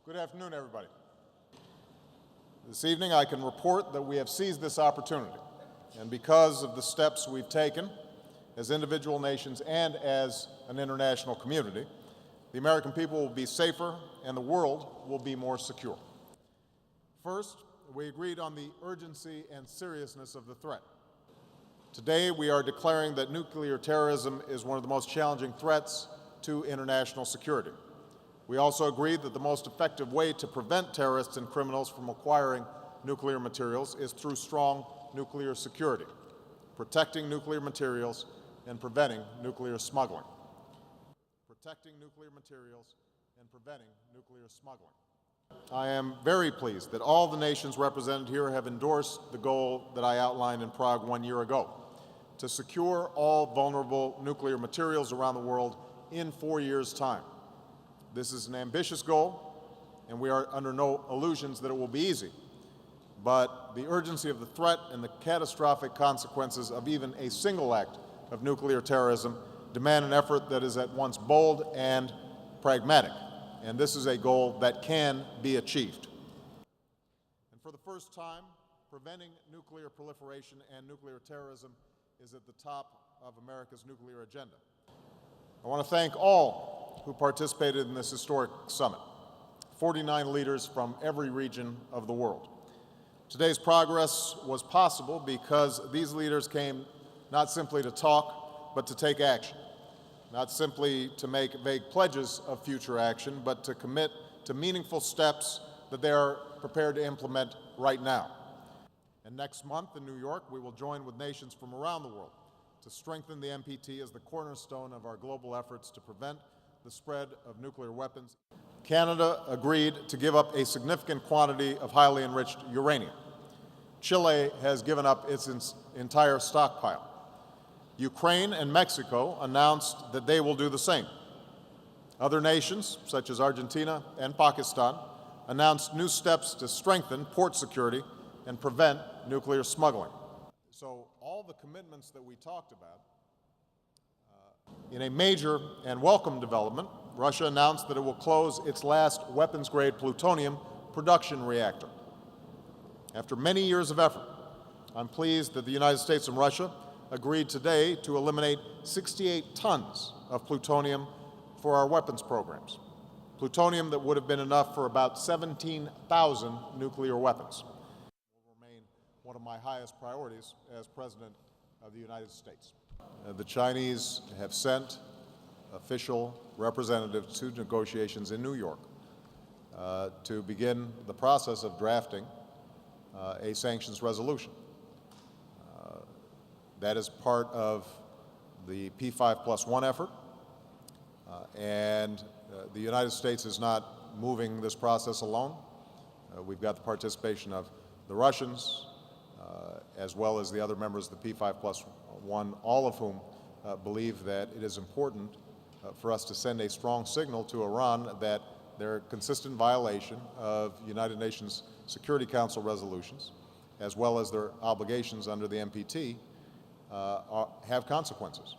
Good afternoon, everybody. This evening, I can report that we have seized this opportunity, and because of the steps we've taken as individual nations and as an international community, the American people will be safer and the world will be more secure. First, we agreed on the urgency and seriousness of the threat. Today, we are declaring that nuclear terrorism is one of the most challenging threats to international security. We also agreed that the most effective way to prevent terrorists and criminals from acquiring nuclear materials is through strong nuclear security, protecting nuclear materials and preventing nuclear smuggling. Protecting nuclear materials and preventing nuclear smuggling. I am very pleased that all the nations represented here have endorsed the goal that I outlined in Prague 1 year ago, to secure all vulnerable nuclear materials around the world in 4 years' time. This is an ambitious goal, and we are under no illusions that it will be easy. But the urgency of the threat and the catastrophic consequences of even a single act of nuclear terrorism demand an effort that is at once bold and pragmatic. And this is a goal that can be achieved. And for the first time, preventing nuclear proliferation and nuclear terrorism is at the top of America's nuclear agenda. I want to thank all who participated in this historic summit, 49 leaders from every region of the world. Today's progress was possible because these leaders came not simply to talk, but to take action, not simply to make vague pledges of future action, but to commit to meaningful steps that they are prepared to implement right now. And next month in New York, we will join with nations from around the world to strengthen the NPT as the cornerstone of our global efforts to prevent the spread of nuclear weapons. Canada agreed to give up a significant quantity of highly enriched uranium. Chile has given up its entire stockpile. Ukraine and Mexico announced that they will do the same. Other nations, such as Argentina and Pakistan, announced new steps to strengthen port security and prevent nuclear smuggling. So all the commitments that we talked about, in a major and welcome development, Russia announced that it will close its last weapons-grade plutonium production reactor. After many years of effort, I'm pleased that the United States and Russia agreed today to eliminate 68 tons of plutonium for our weapons programs, plutonium that would have been enough for about 17,000 nuclear weapons. It will remain one of my highest priorities as President of the United States. The Chinese have sent official representatives to negotiations in New York to begin the process of drafting a sanctions resolution. That is part of the P5+1 effort, and the United States is not moving this process alone. We've got the participation of the Russians, as well as the other members of the P5+1, all of whom believe that it is important for us to send a strong signal to Iran that their consistent violation of United Nations Security Council resolutions, as well as their obligations under the NPT, have consequences.